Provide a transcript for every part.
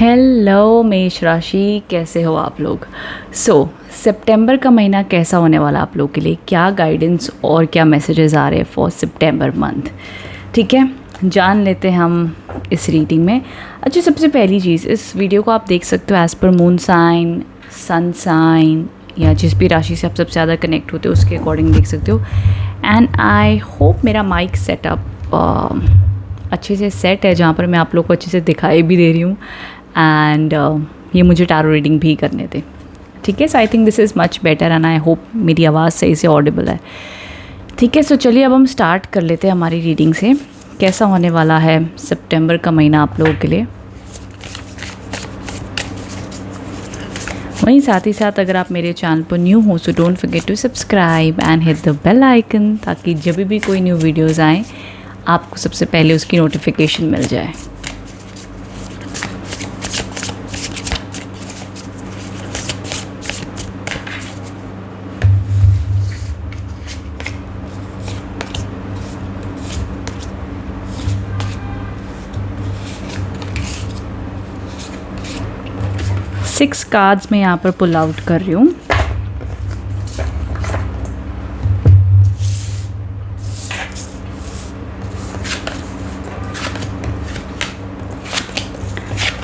Hello मेष राशि, कैसे हो आप लोग। सितंबर का महीना कैसा होने वाला आप लोग के लिए, क्या गाइडेंस और क्या मैसेजेस आ रहे हैं फॉर सितंबर मंथ। ठीक है, जान लेते हैं हम इस रीडिंग में। अच्छा, सबसे पहली चीज़, इस वीडियो को आप देख सकते हो as per moon sign, sun sign या जिस भी राशि से आप सबसे ज़्यादा कनेक्ट होते हो उसके अकॉर्डिंग देख सकते हो। एंड आई होप मेरा माइक सेटअप अच्छे से सेट है, जहाँ पर मैं आप लोग को अच्छे से दिखाई भी दे रही हूँ एंड ये मुझे टैरो रीडिंग भी करने थे। ठीक है, so I think this is much better and I hope मेरी आवाज़ सही से ऑडिबल है। ठीक है, सो चलिए अब हम स्टार्ट कर लेते हैं हमारी रीडिंग से। कैसा होने वाला है सितंबर का महीना आप लोगों के लिए। वहीं साथ ही साथ अगर आप मेरे चैनल पर न्यू हो so don't forget to subscribe and hit the bell icon, ताकि जब भी कोई न्यू वीडियोज़ आएँ आपको सबसे पहले उसकी नोटिफिकेशन मिल जाए। सिक्स कार्ड्स मैं यहाँ पर पुल आउट कर रही हूँ।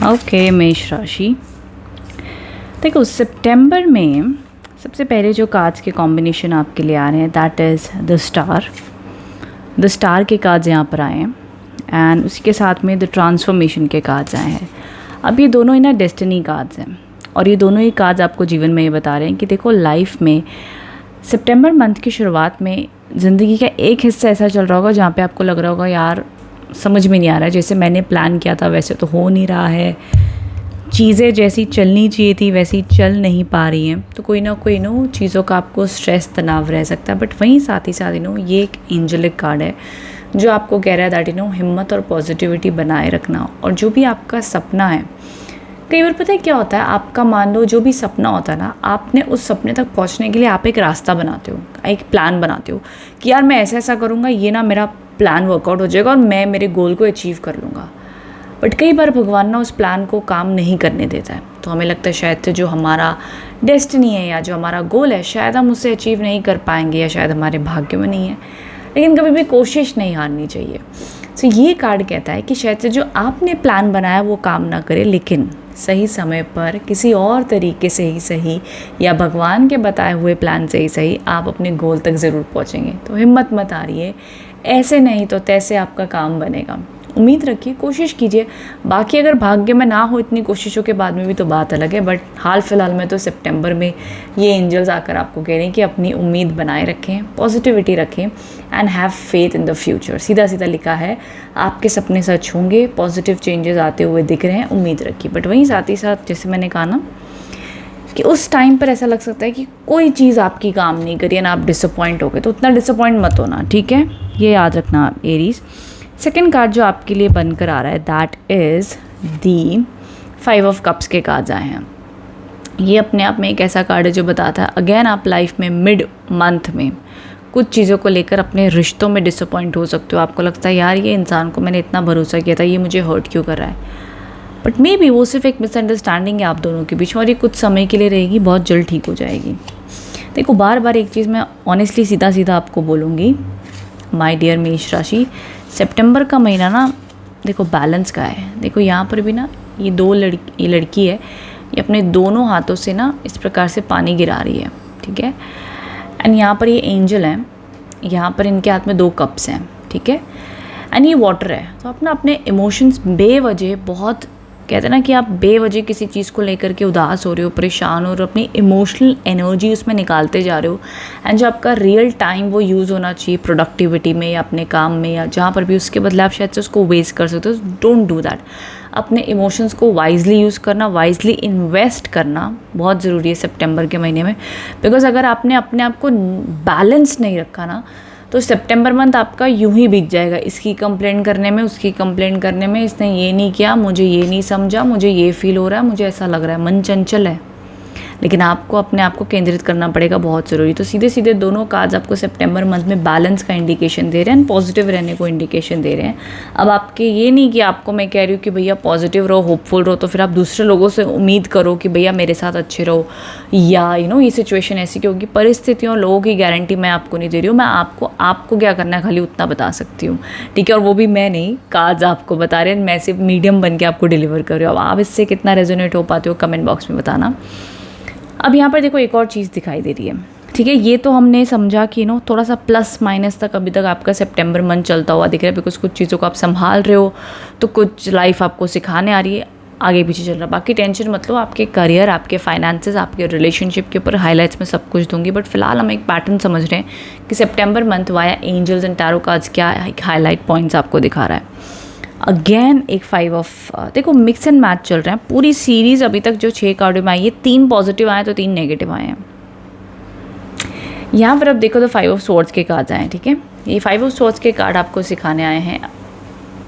ओके, मेष राशि, देखो सितंबर में सबसे पहले जो कार्ड्स के कॉम्बिनेशन आपके लिए आ रहे हैं that is the star. The star के कार्ड्स यहाँ पर आए हैं एंड उसी के साथ में द ट्रांसफॉर्मेशन के कार्ड्स आए हैं। अब ये दोनों ही ना डेस्टिनी कार्ड्स हैं और ये दोनों ही कार्ड्स आपको जीवन में ये बता रहे हैं कि देखो लाइफ में सितंबर मंथ की शुरुआत में ज़िंदगी का एक हिस्सा ऐसा चल रहा होगा जहाँ पे आपको लग रहा होगा यार समझ में नहीं आ रहा है, जैसे मैंने प्लान किया था वैसे तो हो नहीं रहा है, चीज़ें जैसी चलनी चाहिए थी वैसी चल नहीं पा रही हैं। तो कोई ना कोई चीज़ों का आपको स्ट्रेस तनाव रह सकता है। बट वहीं साथ ही साथ ये एक एंजेलिक कार्ड है जो आपको कह रहा है दैट हिम्मत और पॉजिटिविटी बनाए रखना। और जो भी आपका सपना है, कई बार पता है क्या होता है, आपका मान लो जो भी सपना होता है ना, आपने उस सपने तक पहुंचने के लिए आप एक रास्ता बनाते हो, एक प्लान बनाते हो कि यार मैं ऐसा ऐसा करूँगा, ये ना मेरा प्लान वर्कआउट हो जाएगा और मैं मेरे गोल को अचीव कर लूँगा। बट कई बार भगवान ना उस प्लान को काम नहीं करने देता है, तो हमें लगता है शायद से जो हमारा डेस्टिनी है या जो हमारा गोल है शायद हम उसे अचीव नहीं कर पाएंगे या शायद हमारे भाग्य में नहीं है। लेकिन कभी भी कोशिश नहीं हारनी चाहिए। तो ये कार्ड कहता है कि शायद से जो आपने प्लान बनाया वो काम ना करे, लेकिन सही समय पर किसी और तरीके से ही सही या भगवान के बताए हुए प्लान से ही सही आप अपने गोल तक ज़रूर पहुँचेंगे। तो हिम्मत मत हारिए, ऐसे नहीं तो तैसे आपका काम बनेगा। उम्मीद रखिए, कोशिश कीजिए। बाकी अगर भाग्य में ना हो इतनी कोशिशों के बाद में भी तो बात अलग है। बट हाल फिलहाल में तो सितंबर में ये एंजल्स आकर आपको कह रहे हैं कि अपनी उम्मीद बनाए रखें, पॉजिटिविटी रखें and have faith in the future. सीधा सीधा लिखा है, आपके सपने सच होंगे, पॉजिटिव चेंजेस आते हुए दिख रहे हैं, उम्मीद रखिए। बट वहीं साथ ही साथ जैसे मैंने कहा ना कि उस टाइम पर ऐसा लग सकता है कि कोई चीज़ आपकी काम नहीं करी ना, आप डिसअपॉइंट हो गए, तो उतना डिसअपॉइंट मत होना। ठीक है, ये याद रखना एरीज। सेकेंड कार्ड जो आपके लिए बनकर आ रहा है that is the 5 of cups के कार्ड्स आए हैं। ये अपने आप में एक ऐसा कार्ड है जो बताता है अगेन आप लाइफ में मिड मंथ में कुछ चीज़ों को लेकर अपने रिश्तों में डिसअपॉइंट हो सकते हो। आपको लगता है यार ये इंसान को मैंने इतना भरोसा किया था, ये मुझे हर्ट क्यों कर रहा है। बट मे बी वो सिर्फ एक मिसअंडरस्टैंडिंग है आप दोनों के बीच में और ये कुछ समय के लिए रहेगी, बहुत जल्द ठीक हो जाएगी। देखो बार बार एक चीज़ मैं ऑनेस्टली सीधा सीधा आपको बोलूँगी माय डियर मेष राशि, सितंबर का महीना ना देखो बैलेंस का है। देखो यहाँ पर भी ना ये लड़की है, ये अपने दोनों हाथों से ना इस प्रकार से पानी गिरा रही है। ठीक है, एंड यहाँ पर ये एंजल हैं, यहाँ पर इनके हाथ में 2 कप्स हैं। ठीक है, एंड ये वाटर है। तो आप ना अपने इमोशंस बेवजह बहुत कहते हैं ना कि आप बेवजह किसी चीज़ को लेकर के उदास हो रहे हो, परेशान हो रहे हो, अपनी इमोशनल एनर्जी उसमें निकालते जा रहे हो। एंड जो आपका रियल टाइम वो यूज़ होना चाहिए प्रोडक्टिविटी में या अपने काम में या जहाँ पर भी, उसके बदले आप शायद से उसको वेस्ट कर सकते हो। Don't do that. अपने इमोशंस को वाइजली यूज़ करना, वाइजली इन्वेस्ट करना बहुत ज़रूरी है सितंबर के महीने में। बिकॉज अगर आपने अपने आप को बैलेंस नहीं रखा ना तो सितंबर मंथ आपका यूं ही बीत जाएगा, इसकी कंप्लेंट करने में, उसकी कंप्लेंट करने में, इसने ये नहीं किया, मुझे ये नहीं समझा, मुझे ये फील हो रहा है, मुझे ऐसा लग रहा है। मन चंचल है, लेकिन आपको अपने आप को केंद्रित करना पड़ेगा, बहुत ज़रूरी। तो सीधे सीधे दोनों कार्ड्स आपको सितंबर मंथ में बैलेंस का इंडिकेशन दे रहे हैं, पॉजिटिव रहने को इंडिकेशन दे रहे हैं। अब आपके ये नहीं कि आपको मैं कह रही हूँ कि भैया पॉजिटिव रहो, होपफुल रहो, तो फिर आप दूसरे लोगों से उम्मीद करो कि भैया मेरे साथ अच्छे रहो, या ये सिचुएशन ऐसी क्योंकि परिस्थितियों लोगों की गारंटी मैं आपको नहीं दे रही हूँ। मैं आपको क्या करना है खाली उतना बता सकती हूँ, ठीक है। और वो भी मैं नहीं, कार्ड्स आपको बता रहे हैं, मैं सिर्फ मीडियम बन के आपको डिलीवर कर रही हूँ। अब आप इससे कितना रेजोनेट हो पाते हो कमेंट बॉक्स में बताना। अब यहाँ पर देखो एक और चीज़ दिखाई दे रही है, ठीक है। ये तो हमने समझा कि थोड़ा सा प्लस माइनस तक अभी तक आपका सितंबर मंथ चलता हुआ दिख रहा है, बिकॉज कुछ चीज़ों को आप संभाल रहे हो, तो कुछ लाइफ आपको सिखाने आ रही है, आगे पीछे चल रहा है। बाकी टेंशन मतलब आपके करियर, आपके फाइनेंसेस, आपके रिलेशनशिप के ऊपर हाईलाइट्स में सब कुछ दूंगी। बट फिलहाल हम एक पैटर्न समझ रहे हैं कि सितंबर month via angels and tarot cards क्या हाईलाइट पॉइंट्स आपको दिखा रहा है। अगेन एक 5 ऑफ देखो मिक्स एंड मैच चल रहे हैं पूरी सीरीज़। अभी तक जो 6 कार्ड में आई है, 3 पॉजिटिव आए तो 3 नेगेटिव आए हैं। यहाँ पर अब देखो तो 5 ऑफ स्वॉर्ड्स के कार्ड आए हैं, ठीक है। ये 5 ऑफ स्वॉर्ड्स के कार्ड आपको सिखाने आए हैं।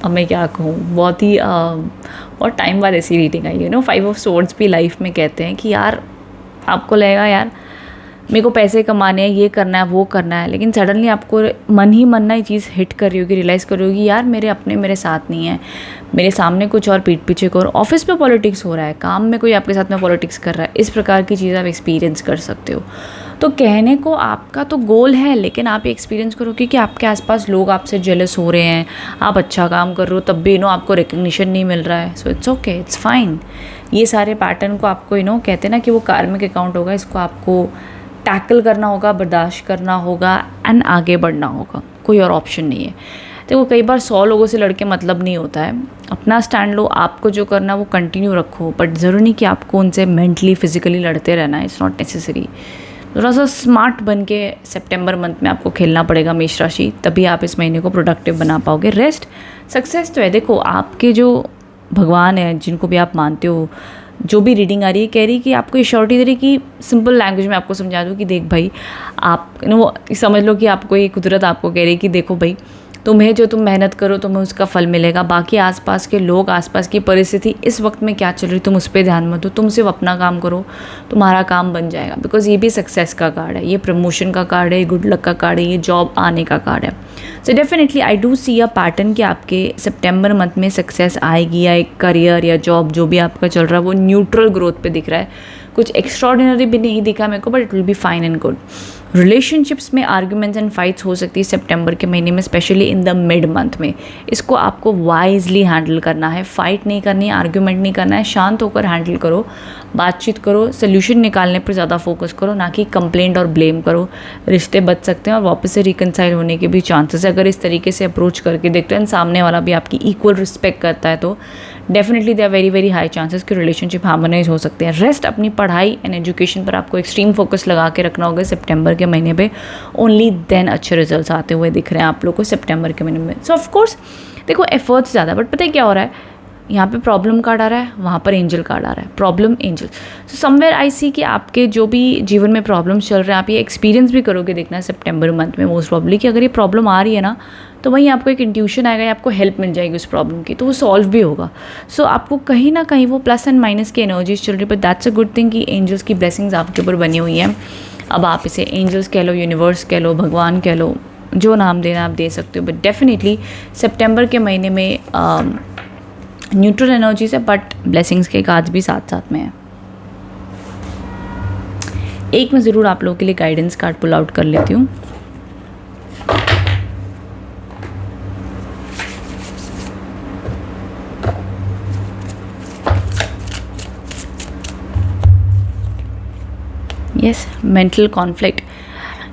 अब मैं क्या कहूँ, बहुत टाइम बाद ऐसी रीडिंग आई है 5 ऑफ स्वॉर्ड्स भी लाइफ में कहते हैं कि यार आपको लगेगा यार मेरे को पैसे कमाने हैं, ये करना है, वो करना है, लेकिन सडनली आपको मन ही मन ना ये चीज़ हिट कर रही होगी, रियलाइज़ कर रही होगी यार मेरे अपने मेरे साथ नहीं है, मेरे सामने कुछ और पीठ पीछे को, और ऑफिस में पॉलिटिक्स हो रहा है, काम में कोई आपके साथ में पॉलिटिक्स कर रहा है। इस प्रकार की चीज़ आप एक्सपीरियंस कर सकते हो। तो कहने को आपका तो गोल है, लेकिन आप एक्सपीरियंस करोगे कि आपके आसपास लोग आपसे जेलस हो रहे हैं, आप अच्छा काम कर रहे हो तब भी आपको रिकग्निशन नहीं मिल रहा है। So it's okay, it's fine. ये सारे पैटर्न को आपको कहते हैं ना कि वो कार्मिक अकाउंट होगा, इसको आपको टैकल करना होगा, बर्दाश्त करना होगा एंड आगे बढ़ना होगा, कोई और ऑप्शन नहीं है। देखो कई बार 100 लोगों से लड़के मतलब नहीं होता है, अपना स्टैंड लो, आपको जो करना वो कंटिन्यू रखो, बट ज़रूरी नहीं कि आपको उनसे मेंटली फिजिकली लड़ते रहना है, इट्स नॉट नेसेसरी। थोड़ा सा स्मार्ट बन के सितंबर मंथ में आपको खेलना पड़ेगा मेष राशि, तभी आप इस महीने को प्रोडक्टिव बना पाओगे। रेस्ट सक्सेस तो है। देखो आपके जो भगवान है, जिनको भी आप मानते हो, जो भी रीडिंग आ रही है कह रही कि आपको श्योरिटी दे रही कि सिंपल लैंग्वेज में आपको समझा दूँ कि देख भाई, आप वो समझ लो कि आपको ये कुदरत आपको कह रही कि देखो भाई तुम्हें जो तुम मेहनत करो तुम्हें उसका फल मिलेगा। बाकी आसपास के लोग, आसपास की परिस्थिति इस वक्त में क्या चल रही तुम उस पर ध्यान मत दो, तुम सिर्फ अपना काम करो, तुम्हारा काम बन जाएगा। बिकॉज ये भी सक्सेस का कार्ड है, ये प्रमोशन का कार्ड है, गुड लक का कार्ड है, ये जॉब आने का कार्ड है। So definitely I do see a pattern कि आपके सितंबर मंथ में सक्सेस आएगी, या एक करियर या जॉब जो भी आपका चल रहा है वो न्यूट्रल ग्रोथ पे दिख रहा है। कुछ एक्स्ट्रॉर्डिनरी भी नहीं दिखा मेरे को, but it will be fine and good. Relationships में आर्ग्यूमेंट्स एंड फाइट्स हो सकती है सितंबर के महीने में, specially in the mid month में। इसको आपको वाइजली हैंडल करना है, फाइट नहीं करनी है, आर्ग्यूमेंट नहीं करना है, शांत होकर हैंडल करो, बातचीत करो, सोल्यूशन निकालने पर ज़्यादा फोकस करो, ना कि कंप्लेंट और ब्लेम करो। रिश्ते बच सकते हैं और वापस से रिकनसाइल होने के भी चांसेस है अगर इस तरीके से अप्रोच करके देखते हैं, सामने वाला भी आपकी इक्वल रिस्पेक्ट करता है, तो definitely they are very very high chances कि रिलेशनशिप हार्मोनाइज हो सकते हैं। रेस्ट अपनी पढ़ाई एंड एजुकेशन पर आपको एक्सट्रीम फोकस लगा के रखना होगा सितंबर के महीने पे, ओनली देन अच्छे रिजल्ट्स आते हुए दिख रहे हैं आप लोग को सितंबर के महीने में। सो ऑफकोर्स देखो एफर्ट्स ज़्यादा, बट पता है क्या हो रहा है, यहाँ पे प्रॉब्लम कार्ड आ रहा है, वहाँ पर एंजल कार्ड आ रहा है, problem angel. So somewhere I see कि आपके जो भी जीवन में प्रॉब्लम्स चल रहे हैं, आप ये एक्सपीरियंस भी करोगे देखना सितंबर मंथ में मोस्ट प्रॉब्ली, कि अगर ये प्रॉब्लम आ रही है ना तो वहीं आपको एक इंट्यूशन आएगा या आपको हेल्प मिल जाएगी उस प्रॉब्लम की, तो वो सॉल्व भी होगा। सो आपको कहीं ना कहीं वो प्लस एंड माइनस की एनर्जीज चल रही है, but that's a good thing कि एंजल्स की ब्लेसिंग्स आपके ऊपर बनी हुई हैं। अब आप इसे एंजल्स कह लो, यूनिवर्स कह लो, भगवान कह लो, जो नाम देना आप दे सकते हो, बट डेफिनेटली सितंबर के महीने में न्यूट्रल एनर्जीज है, बट ब्लेसिंग्स के कार्ड्स भी साथ साथ में है। एक मैं ज़रूर आप लोगों के लिए गाइडेंस कार्ड पुल आउट कर लेती हूँ। यस, मेंटल कॉन्फ्लिक्ट,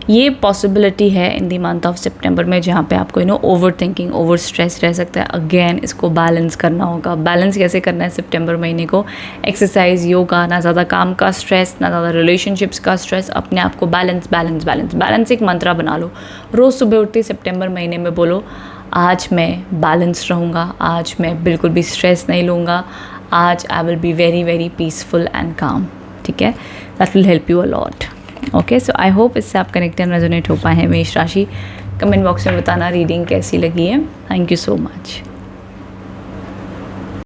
ये पॉसिबिलिटी है इन दी मंथ ऑफ सितंबर में, जहाँ पे आपको ओवर थिंकिंग, ओवर स्ट्रेस रह सकता है। अगेन इसको बैलेंस करना होगा। बैलेंस कैसे करना है सितंबर महीने को? एक्सरसाइज, योगा, ना ज़्यादा काम का स्ट्रेस, ना ज़्यादा रिलेशनशिप्स का स्ट्रेस, अपने आप को बैलेंस बैलेंस बैलेंस बैलेंस एक मंत्रा बना लो। रोज़ सुबह उठते सितंबर महीने में बोलो, आज मैं बैलेंस रहूँगा, आज मैं बिल्कुल भी स्ट्रेस नहीं लूँगा, आज I will be very very peaceful and काम। ठीक है, that will help you a lot. Okay, so I hope इससे आप कनेक्ट एंड रेजोनेट हो पाए हैं मेष राशि। कमेंट बॉक्स में बताना रीडिंग कैसी लगी है। Thank you so much.